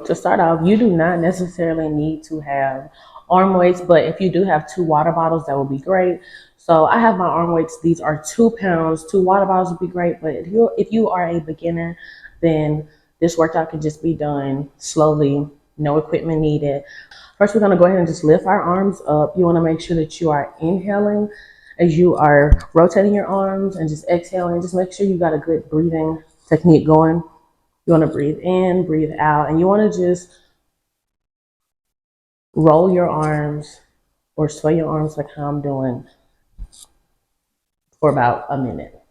To start off, you do not necessarily need to have arm weights, but if you do have 2 water bottles, that would be great. So I have my arm weights. These are 2 pounds. 2 water bottles would be great, but if you are a beginner, then this workout can just be done slowly, no equipment needed. First, we're gonna go ahead and just lift our arms up. You wanna make sure that you are inhaling as you are rotating your arms and just exhaling. Just make sure you got a good breathing technique going. You want to breathe in, breathe out, and you want to just roll your arms or sway your arms like how I'm doing for about a minute.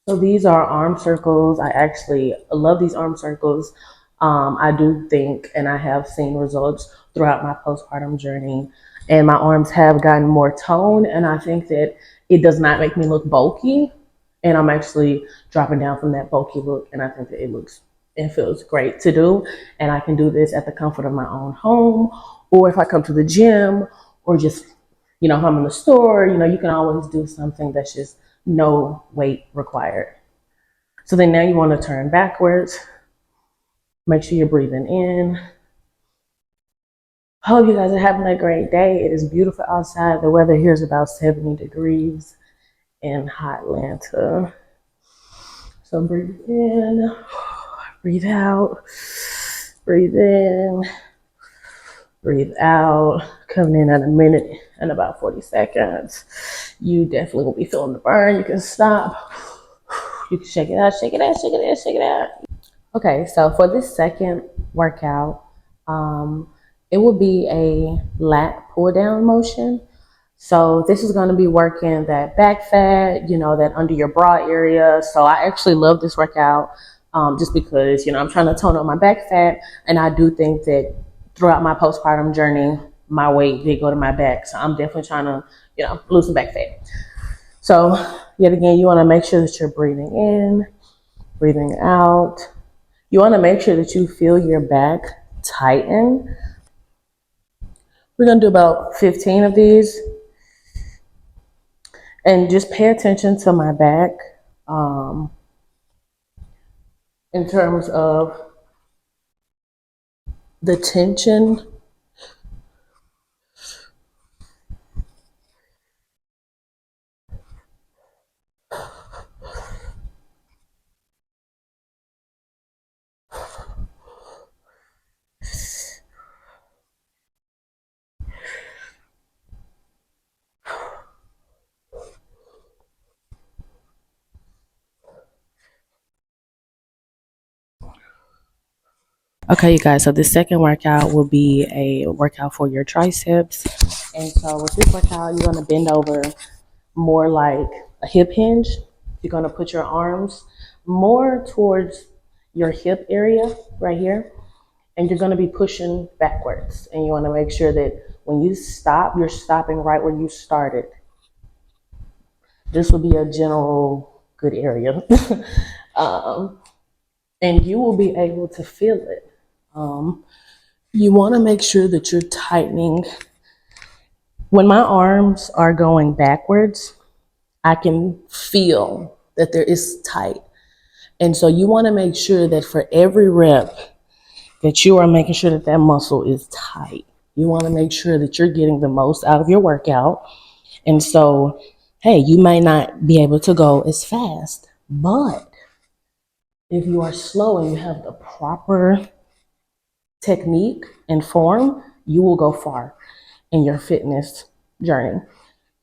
So these are arm circles. I actually love these arm circles. I do think, and I have seen results throughout my postpartum journey, and my arms have gotten more toned, and I think that it does not make me look bulky, and I'm actually dropping down from that bulky look, and I think that it feels great to do, and I can do this at the comfort of my own home, or if I come to the gym, or just, if I'm in the store, you can always do something that's just no weight required. So then now you want to turn backwards. Make sure you're breathing in. Hope you guys are having a great day. It is beautiful outside. The weather here is about 70 degrees in hot Atlanta. So breathe in, breathe out, breathe in, breathe out. Coming in at a minute and about 40 seconds. You definitely will be feeling the burn. You can stop. You can shake it out, shake it out, shake it out, shake it out. Okay, so for this second workout, it will be a lat pull down motion. So this is going to be working that back fat, that under your bra area. So I actually love this workout just because, I'm trying to tone up my back fat. And I do think that throughout my postpartum journey, my weight did go to my back. So I'm definitely trying to, lose some back fat. So yet again, you want to make sure that you're breathing in, breathing out. You want to make sure that you feel your back tighten. We're going to do about 15 of these. And just pay attention to my back in terms of the tension. Okay, you guys, so this second workout will be a workout for your triceps. And so with this workout, you're going to bend over more like a hip hinge. You're going to put your arms more towards your hip area right here. And you're going to be pushing backwards. And you want to make sure that when you stop, you're stopping right where you started. This will be a general good area. And you will be able to feel it. You want to make sure that you're tightening. When my arms are going backwards, I can feel that there is tight. And so you want to make sure that for every rep that you are making sure that that muscle is tight. You want to make sure that you're getting the most out of your workout. And so, hey, you may not be able to go as fast, but if you are slow and you have the proper technique and form, you will go far in your fitness journey.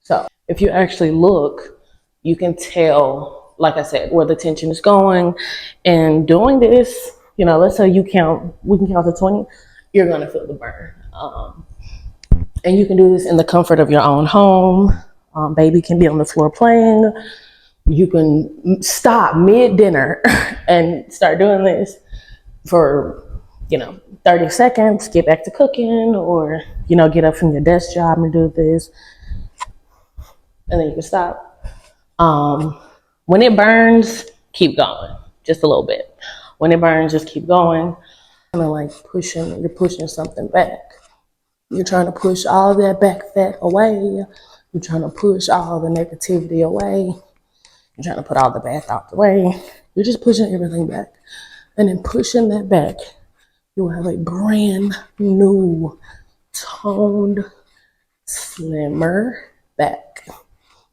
So if you actually look, you can tell, like I said, where the tension is going. And doing this, let's say we can count to 20, you're going to feel the burn. And you can do this in the comfort of your own home. Baby can be on the floor playing. You can stop mid-dinner and start doing this for, 30 seconds, get back to cooking, or, get up from your desk job and do this. And then you can stop. When it burns, keep going, just a little bit. When it burns, just keep going. Kind of like you're pushing something back. You're trying to push all that back fat away. You're trying to push all the negativity away. You're trying to put all the back out the way. You're just pushing everything back. And in pushing that back, you will have a brand new, toned, slimmer back.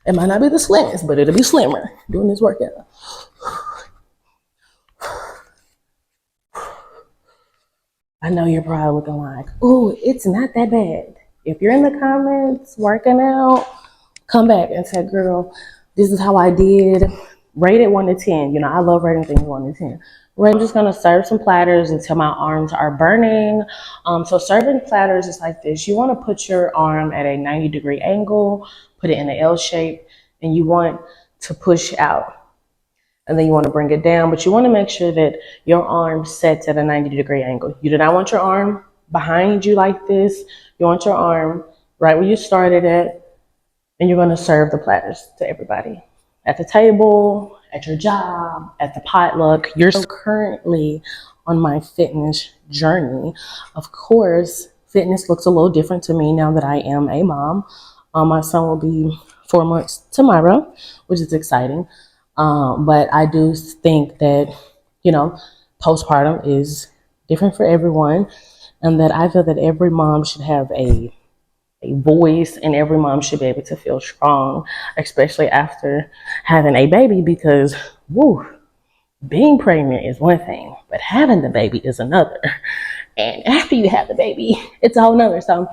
It might not be the slimmest, but it'll be slimmer doing this workout. I know you're probably looking like, ooh, it's not that bad. If you're in the comments working out, come back and say, girl, this is how I did. Rate it 1 to 10. You know, I love rating things 1 to 10. I'm just gonna serve some platters until my arms are burning. So serving platters is like this. You wanna put your arm at a 90-degree angle, put it in an L shape, and you want to push out. And then you want to bring it down, but you want to make sure that your arm sets at a 90-degree angle. You do not want your arm behind you like this. You want your arm right where you started at, and you're going to serve the platters to everybody. At the table, at your job, at the potluck. You're currently on my fitness journey. Of course, fitness looks a little different to me now that I am a mom. My son will be 4 months tomorrow, which is exciting. But I do think that, you know, postpartum is different for everyone, and that I feel that every mom should have a voice, and every mom should be able to feel strong, especially after having a baby, because, woo, being pregnant is one thing, but having the baby is another. And after you have the baby, it's a whole nother. So,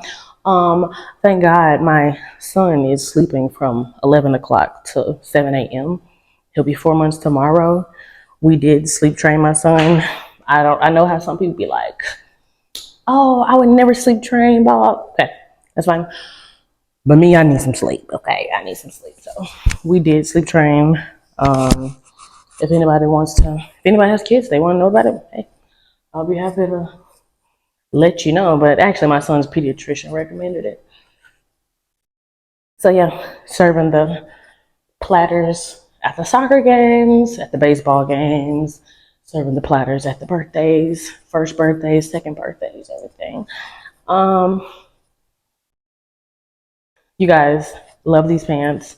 thank God my son is sleeping from 11 o'clock to 7 a.m. He'll be 4 months tomorrow. We did sleep train my son. I know how some people be like, oh, I would never sleep train, Bob. Okay, that's fine. But me, I need some sleep. Okay, I need some sleep. So we did sleep train. If anybody has kids, they want to know about it, hey, I'll be happy to let you know. But actually, my son's pediatrician recommended it. So yeah, serving the platters at the soccer games, at the baseball games, serving the platters at the birthdays, first birthdays, second birthdays, everything. You guys, love these pants.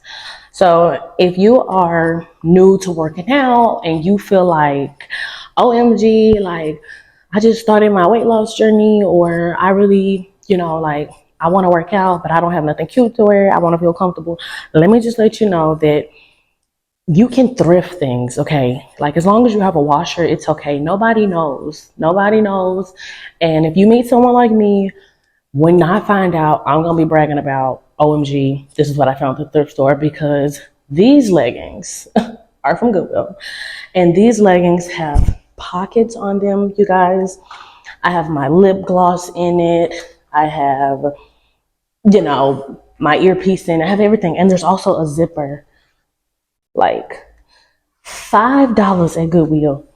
So if you are new to working out and you feel like, OMG, like I just started my weight loss journey, or I really, like I want to work out, but I don't have nothing cute to wear, I want to feel comfortable. Let me just let you know that you can thrift things, okay? Like as long as you have a washer, it's okay. Nobody knows. And if you meet someone like me, when I find out, I'm gonna be bragging about, OMG, this is what I found at the thrift store, because these leggings are from Goodwill. And these leggings have pockets on them, you guys. I have my lip gloss in it. I have, my earpiece in it. I have everything. And there's also a zipper. Like $5 at Goodwill.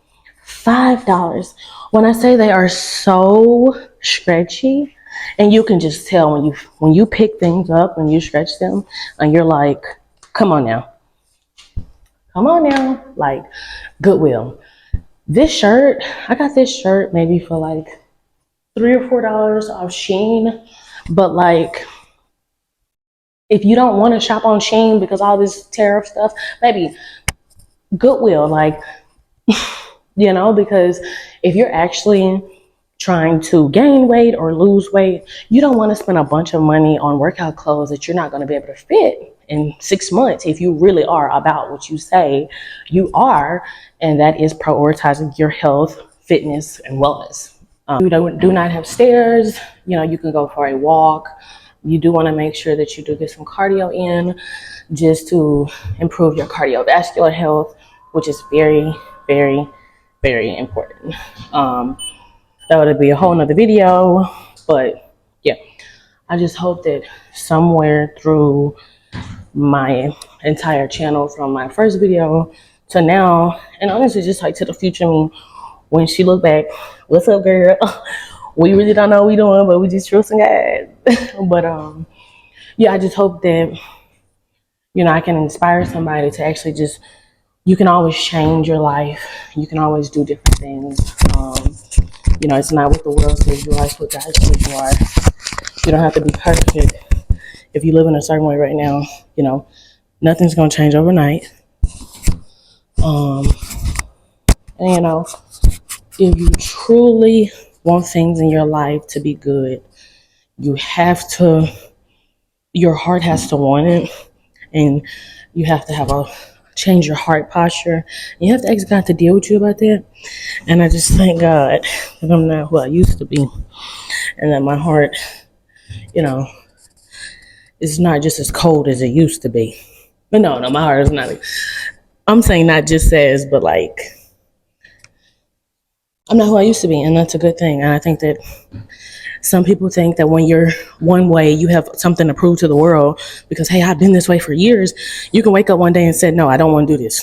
$5. When I say they are so stretchy, and you can just tell when you pick things up and you stretch them, and you're like, come on now, like Goodwill. This shirt, I got this shirt maybe for like $3 or $4 off Shein, but like, if you don't want to shop on Shein because all this tariff stuff, maybe Goodwill, like, because if you're actually trying to gain weight or lose weight, you don't want to spend a bunch of money on workout clothes that you're not going to be able to fit in 6 months if you really are about what you say you are, and that is prioritizing your health, fitness, and wellness. You do not have stairs, you can go for a walk. You do want to make sure that you do get some cardio in, just to improve your cardiovascular health, which is very, very, very important. That would be a whole nother video, but yeah, I just hope that somewhere through my entire channel, from my first video to now, and honestly just like to the future me, when she look back, what's up, girl? We really don't know what we doing, but we just trusting God. But yeah, I just hope that I can inspire somebody to actually just, you can always change your life, you can always do different things. It's not what the world says you are, it's what God says you are. You don't have to be perfect. If you live in a certain way right now, nothing's gonna change overnight. Um, and if you truly want things in your life to be good, you have to, your heart has to want it, and you have to have a change your heart posture. And you have to ask God to deal with you about that. And I just thank God that I'm not who I used to be, and that my heart, you know, is not just as cold as it used to be. But no, my heart is not. I'm saying not just as, but like I'm not who I used to be, and that's a good thing. And I think that some people think that when you're one way, you have something to prove to the world because, hey, I've been this way for years. You can wake up one day and say, no, I don't want to do this.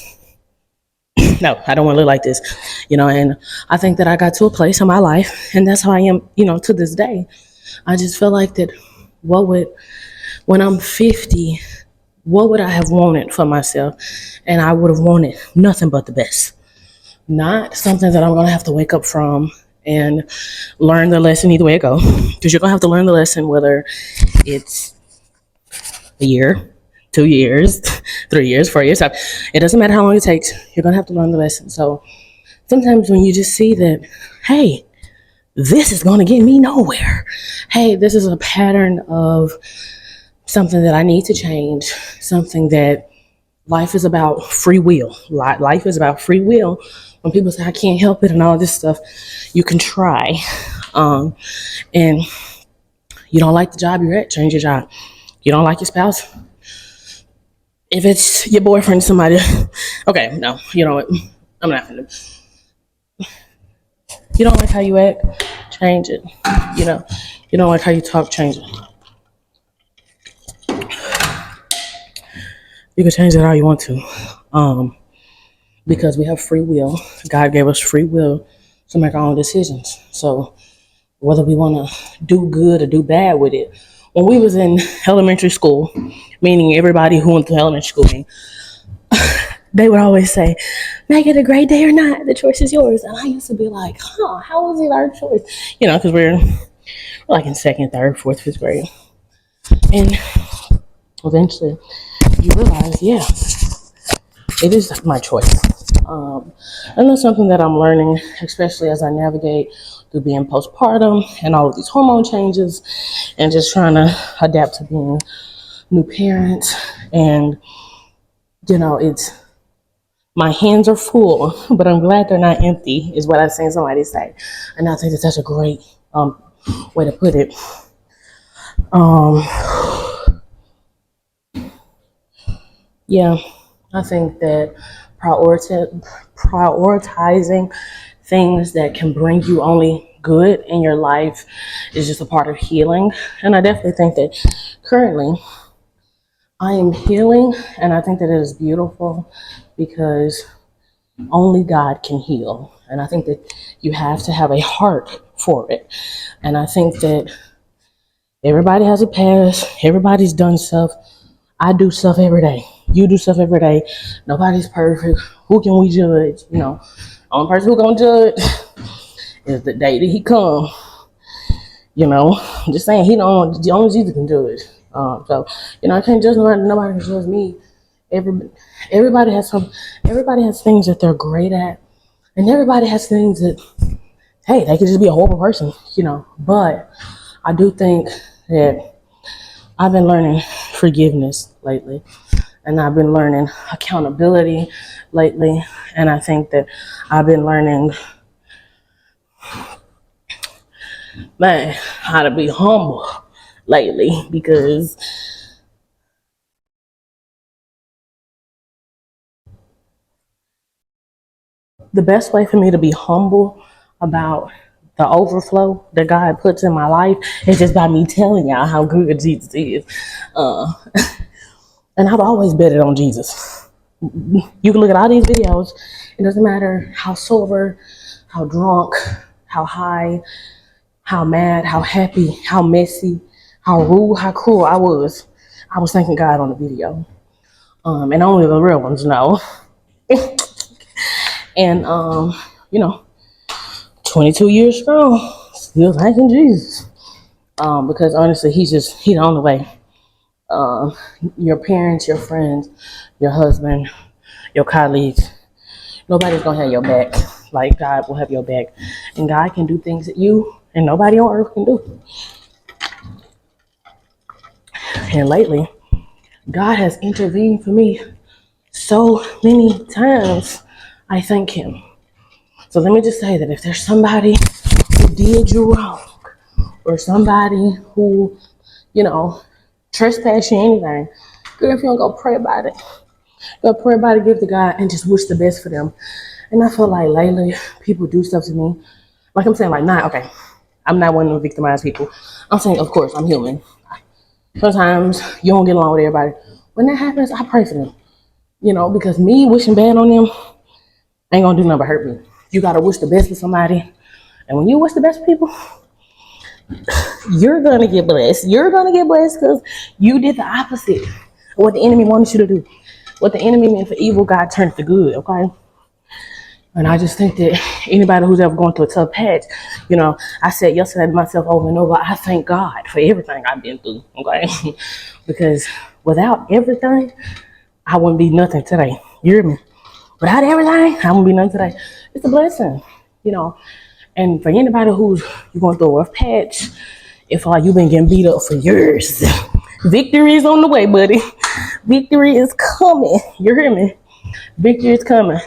No, I don't want to live like this. And I think that I got to a place in my life, and that's how I am, to this day. I just feel like that when I'm 50, what would I have wanted for myself? And I would have wanted nothing but the best. Not something that I'm going to have to wake up from and learn the lesson either way it goes. Because you're going to have to learn the lesson whether it's a year, 2 years, 3 years, 4 years. It doesn't matter how long it takes. You're going to have to learn the lesson. So sometimes when you just see that, hey, this is going to get me nowhere. Hey, this is a pattern of something that I need to change, something that life is about free will. Life is about free will. When people say, I can't help it and all this stuff, you can try. And you don't like the job you're at, change your job. You don't like your spouse? If it's your boyfriend, somebody, okay, no, you know what? I'm not gonna. You don't like how you act, change it. You don't like how you talk, change it. You can change it all you want to. Because we have free will. God gave us free will to make our own decisions. So whether we want to do good or do bad with it. When we was in elementary school, meaning everybody who went to elementary school, they would always say, make it a great day or not, the choice is yours. And I used to be like, how is it our choice? Because we're like in second, third, fourth, fifth grade. And eventually you realize, yeah, it is my choice. And that's something that I'm learning, especially as I navigate through being postpartum and all of these hormone changes and just trying to adapt to being new parents. And, it's, my hands are full, but I'm glad they're not empty, is what I've seen somebody say. And I think that that's a great way to put it. Yeah, I think that prioritizing things that can bring you only good in your life is just a part of healing. And I definitely think that currently I am healing, and I think that it is beautiful because only God can heal. And I think that you have to have a heart for it. And I think that everybody has a past, everybody's done stuff. I do stuff every day. You do stuff every day. Nobody's perfect. Who can we judge? Only person who gonna judge is the day that he come. I'm just saying only Jesus can judge. So I can't judge nobody can judge me. Everybody has things that they're great at, and everybody has things that, hey, they could just be a horrible person. But I do think that I've been learning forgiveness lately, and I've been learning accountability lately, and I think that I've been learning, how to be humble lately, because the best way for me to be humble about the overflow that God puts in my life is just by me telling y'all how good Jesus is. And I've always betted on Jesus. You can look at all these videos. It doesn't matter how sober, how drunk, how high, how mad, how happy, how messy, how rude, how cruel I was. I was thanking God on the video. And only the real ones know. And, 22 years strong, still thanking Jesus. Because honestly, he's the only way. Your parents, your friends, your husband, your colleagues, Nobody's gonna have your back like God will have your back. And God can do things that you and nobody on earth can do. And lately, God has intervened for me so many times. I thank him. So let me just say that if there's somebody who did you wrong, or somebody who, trespass you anything, girl, if you don't go pray about it, give to God and just wish the best for them. And I feel like lately people do stuff to me. Like I'm saying, like, not okay. I'm not one of the victimized people. I'm saying, of course, I'm human. Sometimes you don't get along with everybody. When that happens, I pray for them. Because me wishing bad on them ain't gonna do nothing but hurt me. You gotta wish the best for somebody. And when you wish the best for people, you're gonna get blessed. You're gonna get blessed because you did the opposite of what the enemy wanted you to do. What the enemy meant for evil, God turned it to good, okay? And I just think that anybody who's ever gone through a tough patch, I said yesterday to myself over and over, I thank God for everything I've been through, okay? Because without everything, I wouldn't be nothing today. You hear me? Without everything, I wouldn't be nothing today. It's a blessing. And for anybody who's going through a rough patch, it's like you've been getting beat up for years. Victory is on the way, buddy. Victory is coming. You hear me? Victory is coming.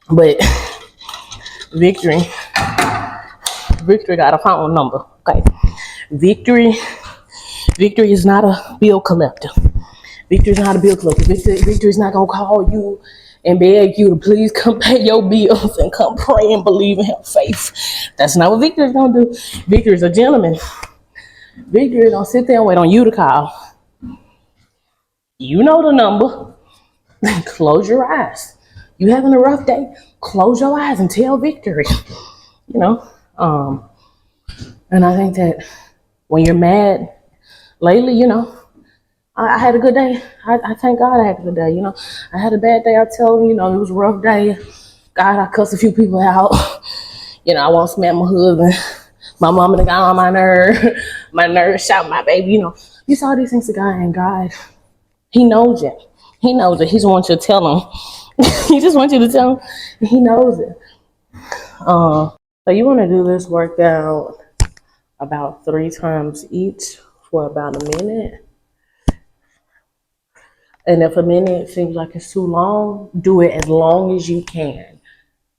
But victory got a phone number. Okay. Victory is not a bill collector. Victory is not a bill collector. Victory is not gonna call you and beg you to please come pay your bills and come pray and believe and have faith. That's not what victory is gonna do. Victory is a gentleman. Victory is gonna sit there and wait on you to call. You know the number. Close your eyes. You having a rough day? Close your eyes and tell victory. You know, and I think that when you're mad, lately, I had a good day. I thank God I had a good day. I had a bad day. I tell him, it was a rough day. God, I cussed a few people out. I won't smack my husband. My mama got on my nerve. My nerve shot my baby. You saw these things to God, and God, he knows it. He knows it. He just wants you to tell him. He just wants you to tell him. He knows it. So you want to do this workout about 3 times each for about a minute. And if a minute seems like it's too long, do it as long as you can.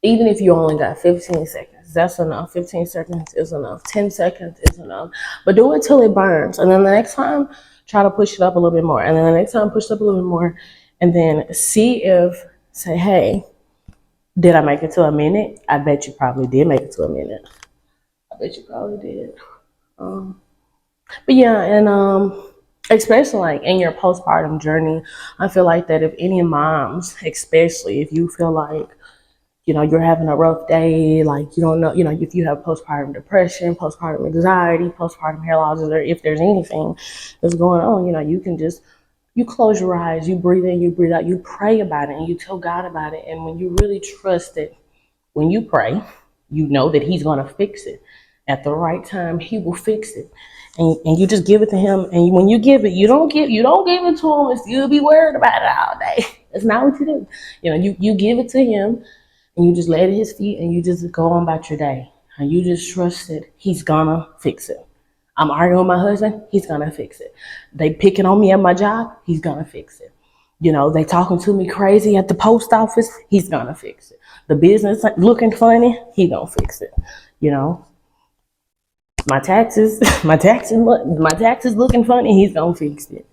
Even if you only got 15 seconds, that's enough. 15 seconds is enough. 10 seconds is enough. But do it till it burns. And then the next time, try to push it up a little bit more. And then the next time, push it up a little bit more. And then say, hey, did I make it to a minute? I bet you probably did make it to a minute. I bet you probably did. But yeah, and especially like in your postpartum journey, I feel like that if any moms, especially if you feel like, you're having a rough day, like you don't know, if you have postpartum depression, postpartum anxiety, postpartum hair loss, or if there's anything that's going on, you close your eyes, you breathe in, you breathe out, you pray about it, and you tell God about it. And when you really trust it, when you pray, you know that he's going to fix it. At the right time, he will fix it. And you just give it to him. And when you give it, you don't give it to him and still be worried about it all day. That's not what you do. You give it to him and you just lay it at his feet and you just go on about your day. And you just trust that he's gonna fix it. I'm arguing with my husband, he's gonna fix it. They picking on me at my job, he's gonna fix it. They talking to me crazy at the post office, he's gonna fix it. The business looking funny, he gonna fix it. My taxes looking funny, he's gonna fix it.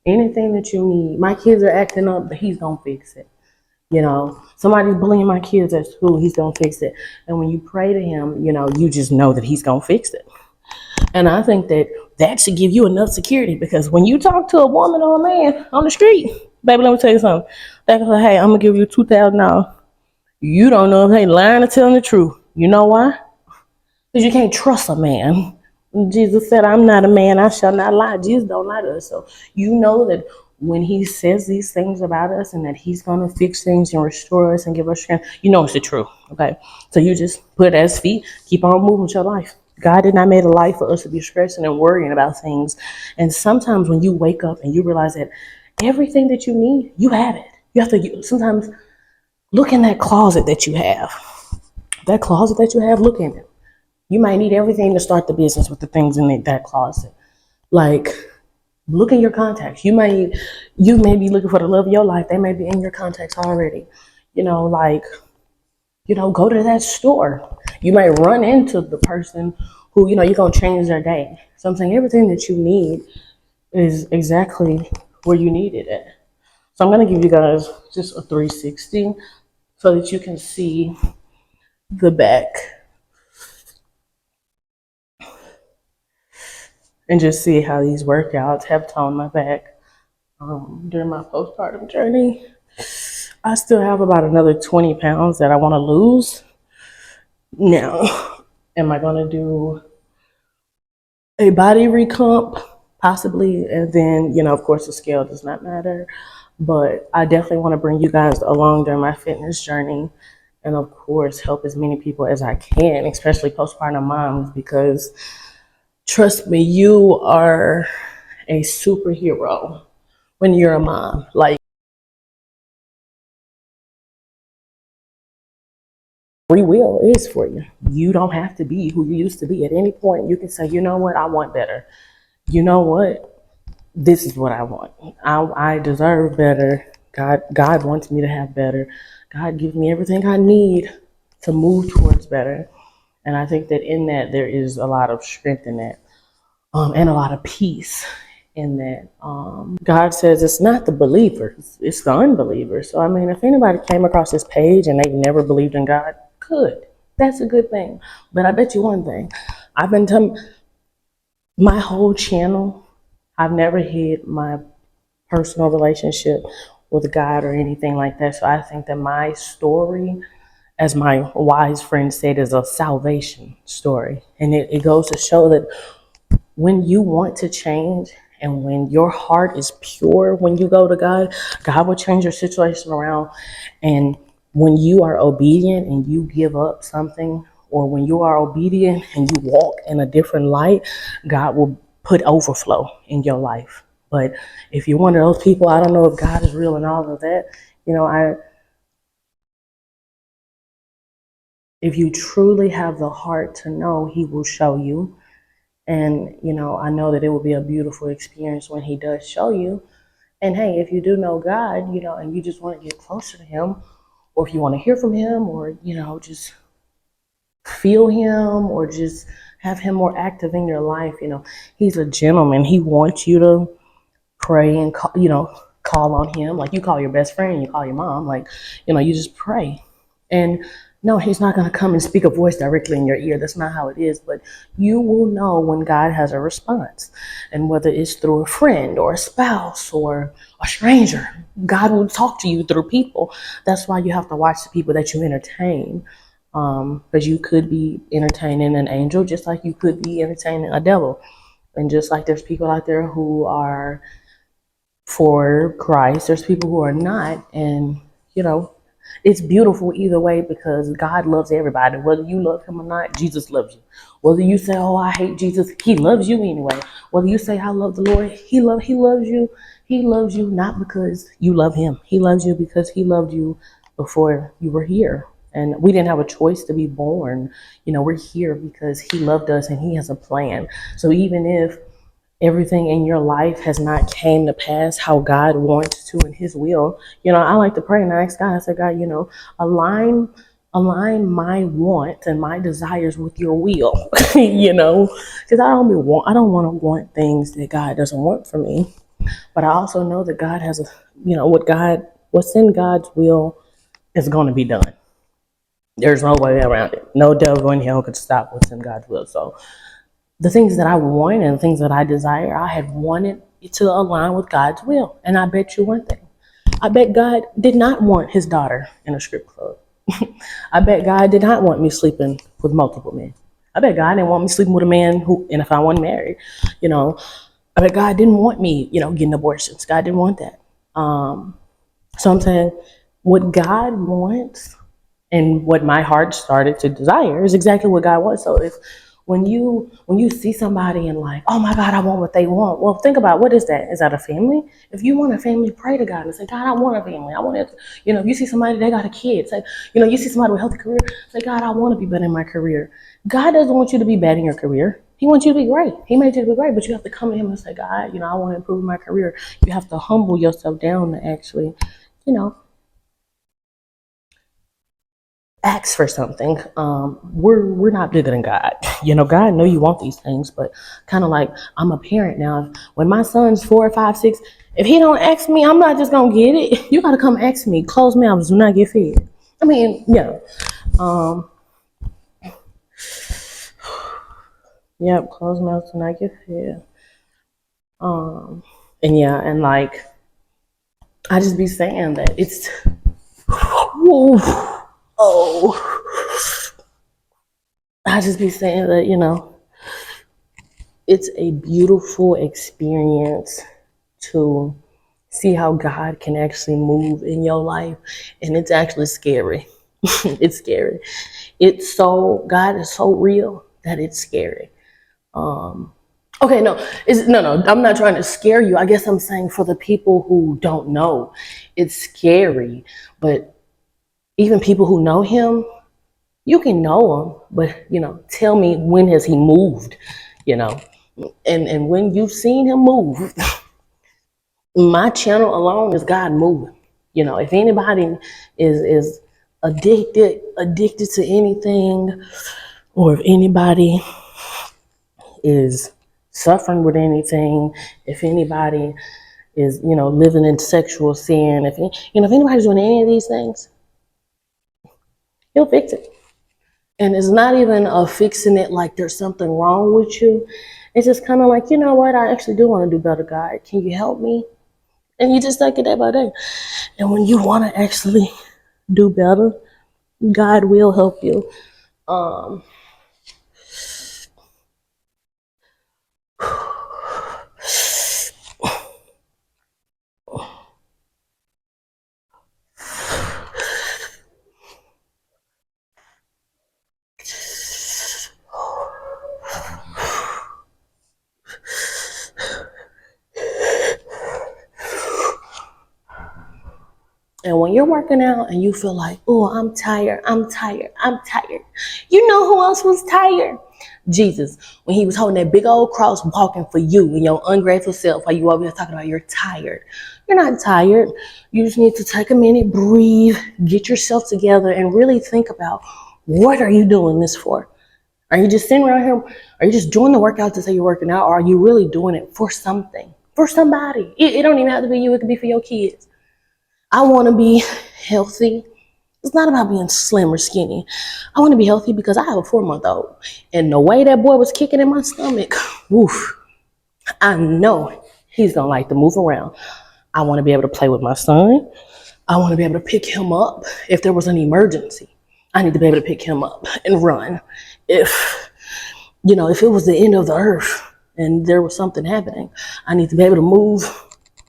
Anything that you need. My kids are acting up, but he's gonna fix it. Somebody's bullying my kids at school, he's gonna fix it. And when you pray to him, you just know that he's gonna fix it. And I think that should give you enough security, because when you talk to a woman or a man on the street, baby, let me tell you something. They can say, hey, I'm gonna give you $2,000. You don't know if they lying or telling the truth. You know why? Because you can't trust a man. Jesus said, I'm not a man, I shall not lie. Jesus don't lie to us. So you know that when he says these things about us and that he's going to fix things and restore us and give us strength, it's the truth. Okay. So you just put it at his feet, keep on moving with your life. God did not make a life for us to be stressing and worrying about things. And sometimes when you wake up and you realize that everything that you need, you have it. You have to sometimes look in that closet that you have. That closet that you have, look in it. You might need everything to start the business with the things in that closet. Like, look in your contacts. You may be looking for the love of your life. They may be in your contacts already. Like, go to that store. You might run into the person who, you're gonna change their day. So I'm saying everything that you need is exactly where you need it at. So I'm gonna give you guys just a 360 so that you can see the back and just see how these workouts have toned my back during my postpartum journey. I still have about another 20 pounds that I want to lose. Now, am I going to do a body recomp? Possibly. And then, of course, the scale does not matter. But I definitely want to bring you guys along during my fitness journey. And of course, help as many people as I can, especially postpartum moms, because trust me, you are a superhero when you're a mom. Like, free will is for you. You don't have to be who you used to be. At any point, you can say, you know what, I want better. You know what, this is what I want. I deserve better. God wants me to have better. God gives me everything I need to move towards better. And I think that in that, there is a lot of strength in that, and a lot of peace in that. God says it's not the believers, it's the unbelievers. So, I mean, if anybody came across this page and they never believed in God, good. That's a good thing. But I bet you one thing. I've been telling my whole channel, I've never hid my personal relationship with God or anything like that. So I think that my story, as my wise friend said, is a salvation story. And it goes to show that when you want to change and when your heart is pure, when you go to God, God will change your situation around. And when you are obedient and you give up something, or when you are obedient and you walk in a different light, God will put overflow in your life. But if you're one of those people, I don't know if God is real and all of that, if you truly have the heart to know, He will show you. And, I know that it will be a beautiful experience when He does show you. And hey, if you do know God, and you just want to get closer to Him, or if you want to hear from Him, or, just feel Him, or just have Him more active in your life, He's a gentleman. He wants you to pray and, call on Him. Like you call your best friend, you call your mom, like, you just pray. And no, He's not going to come and speak a voice directly in your ear. That's not how it is. But you will know when God has a response. And whether it's through a friend or a spouse or a stranger, God will talk to you through people. That's why you have to watch the people that you entertain. Because you could be entertaining an angel just like you could be entertaining a devil. And just like there's people out there who are for Christ, there's people who are not. And, it's beautiful either way, because God loves everybody. Whether you love Him or not, Jesus loves you. Whether you say, oh, I hate Jesus, He loves you anyway. Whether you say, I love the Lord, He loves you. He loves you not because you love Him. He loves you because He loved you before you were here. And we didn't have a choice to be born. We're here because He loved us and He has a plan. So even if everything in your life has not came to pass how God wants to in His will, I like to pray and I ask God, I say, God, align my wants and my desires with your will, because I don't want to want things that God doesn't want for me. But I also know that God has what's in God's will is going to be done. There's no way around it. No devil in hell could stop what's in God's will. So the things that I want and the things that I desire, I had wanted it to align with God's will. And I bet you one thing. I bet God did not want His daughter in a strip club. I bet God did not want me sleeping with multiple men. I bet God didn't want me sleeping with a man and if I wasn't married, I bet God didn't want me, getting abortions. God didn't want that. So I'm saying what God wants and what my heart started to desire is exactly what God wants. So if When you see somebody and like, oh my God, I want what they want. Well, think about, what is that? Is that a family? If you want a family, pray to God and say, God, I want a family. I want it. If you see somebody, they got a kid, say, you see somebody with a healthy career, say, God, I want to be better in my career. God doesn't want you to be bad in your career. He wants you to be great. He made you to be great, but you have to come to him and say, God, I want to improve my career. You have to humble yourself down to actually, you know, ask for something. We're not bigger than God. God know you want these things, but kind of like, I'm a parent now. When my son's 4, 5, 6, if he don't ask me, I'm not just gonna get it. You gotta come ask me. Closed mouths do not get fed. I mean, yeah. Yep, closed mouths do not get fed. And yeah, and like, I just be saying that it's, whew, oh, I just be saying that, it's a beautiful experience to see how God can actually move in your life. And it's actually scary. It's scary. God is so real that it's scary. Okay, no, I'm not trying to scare you. I guess I'm saying, for the people who don't know, it's scary. But even people who know him, you can know him, but tell me, when has he moved? And when you've seen him move, my channel alone is God moving. If anybody is addicted to anything, or if anybody is suffering with anything, if anybody is living in sexual sin, if anybody's doing any of these things, he'll fix it. And it's not even fixing it like there's something wrong with you. It's just kind of like, you know what, I actually do want to do better, God. Can you help me? And you just take it day by day. And when you want to actually do better, God will help you. And when you're working out and you feel like, oh, I'm tired, you know who else was tired? Jesus, when he was holding that big old cross, walking for you and your ungrateful self, while you over here talking about you're tired. You're not tired. You just need to take a minute, breathe, get yourself together, and really think about, what are you doing this for? Are you just sitting around here? Are you just doing the workout to say you're working out? Or are you really doing it for something, for somebody? It don't even have to be you. It could be for your kids. I want to be healthy. It's not about being slim or skinny. I want to be healthy because I have a 4-month-old. And the way that boy was kicking in my stomach, woof, I know he's going to like to move around. I want to be able to play with my son. I want to be able to pick him up if there was an emergency. I need to be able to pick him up and run. If it was the end of the earth and there was something happening, I need to be able to move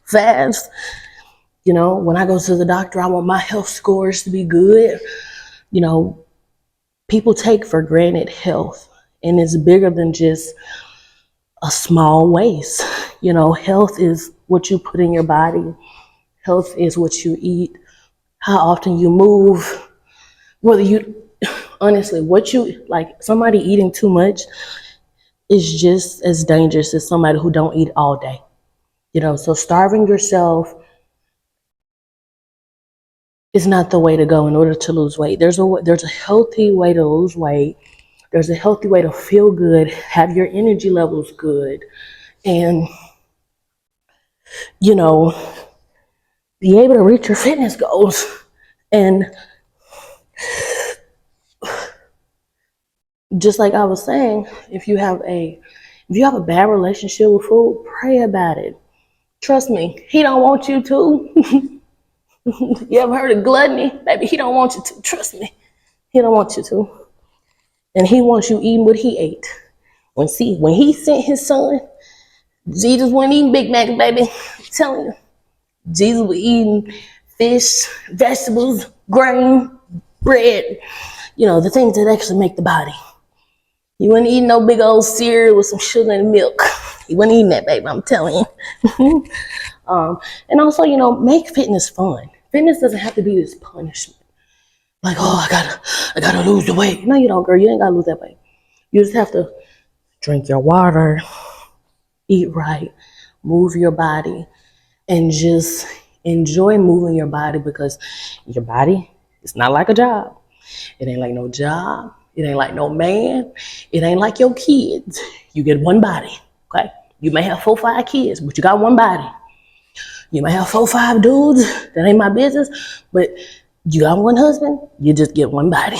fast. When I go to the doctor, I want my health scores to be good. People take for granted health, and it's bigger than just a small waist. Health is what you put in your body. Health is what you eat, how often you move, honestly, somebody eating too much is just as dangerous as somebody who don't eat all day. So starving yourself is not the way to go in order to lose weight. There's a healthy way to lose weight. There's a healthy way to feel good, have your energy levels good, and be able to reach your fitness goals. And just like I was saying, if you have a bad relationship with food, pray about it. Trust me, he don't want you to. You ever heard of gluttony? Baby, he don't want you to. Trust me, he don't want you to. And he wants you eating what he ate. When he sent his son, Jesus wasn't eating Big Macs, baby. I'm telling you. Jesus was eating fish, vegetables, grain, bread, the things that actually make the body. You wasn't eating no big old cereal with some sugar and milk. You wasn't eating that, baby, I'm telling you. And also, make fitness fun. Fitness doesn't have to be this punishment. Like, oh, I gotta lose the weight. No, you don't, girl. You ain't gotta lose that weight. You just have to drink your water, eat right, move your body, and just enjoy moving your body, because your body is not like a job. It ain't like no job. It ain't like no man. It ain't like your kids. You get one body, okay? You may have 4, 5 kids, but you got one body. You may have 4, 5 dudes. That ain't my business. But you got one husband. You just get one body.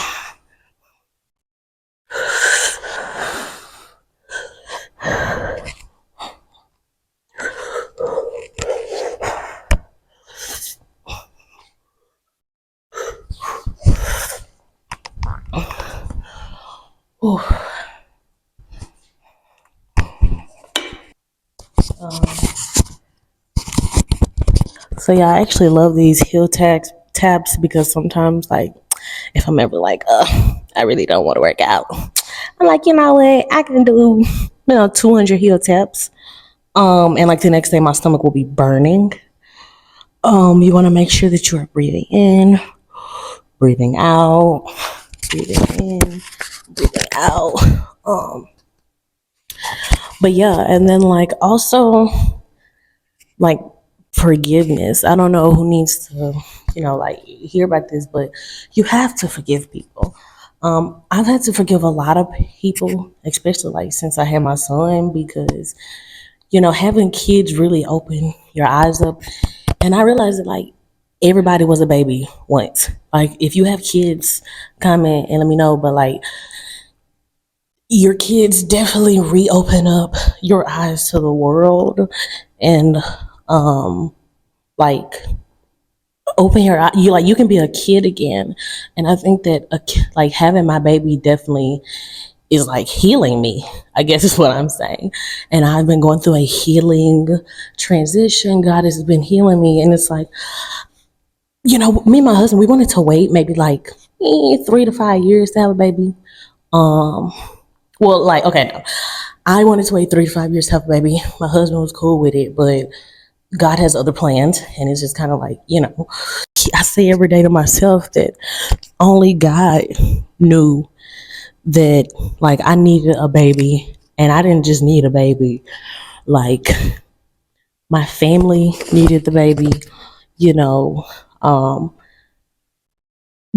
Ooh. So yeah, I actually love these heel tabs because sometimes, like, if I'm ever like, I really don't want to work out, I'm like, you know what, I can do 200 heel taps. And like the next day, my stomach will be burning. You want to make sure that you are breathing in, breathing out, breathing in, breathing out. But yeah, and then like also like forgiveness. I don't know who needs to, like hear about this, but you have to forgive people. I've had to forgive a lot of people, especially like since I had my son, because having kids really open your eyes up. And I realized that like everybody was a baby once. Like if you have kids, comment and let me know. But like your kids definitely reopen up your eyes to the world, and like open your eye. You can be a kid again. And I think that like having my baby definitely is like healing me, I guess is what I'm saying. And I've been going through a healing transition. God has been healing me. And it's like, me and my husband, we wanted to wait maybe like 3 to 5 years to have a baby. Well, like, okay, no. I wanted to wait 3 to 5 years to have a baby. My husband was cool with it, but God has other plans. And it's just kind of like, I say every day to myself that only God knew that like I needed a baby, and I didn't just need a baby. Like my family needed the baby, you know.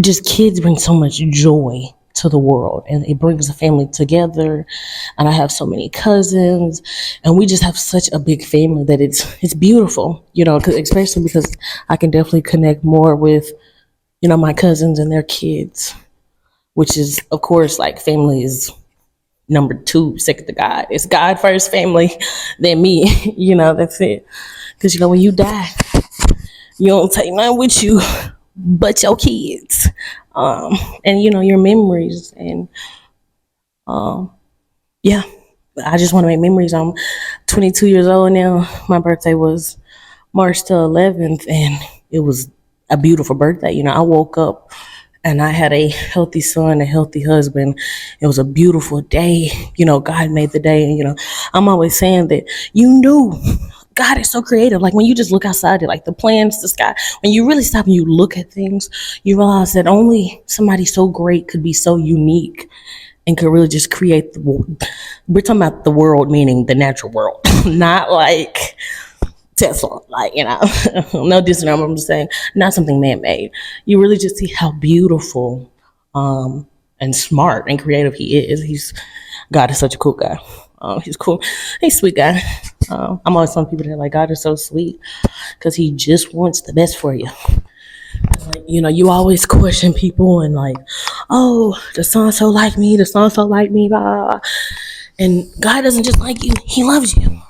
Just kids bring so much joy to the world, and it brings a family together. And I have so many cousins, and we just have such a big family that it's beautiful, especially because I can definitely connect more with my cousins and their kids, which is of course like family is number 2, second to God. It's God first, family, then me. That's it. Because when you die, you don't take nothing with you but your kids, and your memories. And yeah, I just want to make memories. I'm 22 years old now. My birthday was March the 11th, and it was a beautiful birthday. I woke up and I had a healthy son, a healthy husband. It was a beautiful day. God made the day. And, I'm always saying that, God is so creative. Like when you just look outside it, like the plants, the sky, when you really stop and you look at things, you realize that only somebody so great could be so unique and could really just create the world. We're talking about the world, meaning the natural world, not like Tesla, like, no disrespect, I'm just saying, not something man-made. You really just see how beautiful and smart and creative he is. God is such a cool guy. He's cool. He's a sweet guy. I'm always telling people that like God is so sweet because he just wants the best for you. Like, you always question people and like, oh, the so-and-so like me, the so-and-so like me, blah. And God doesn't just like you, he loves you.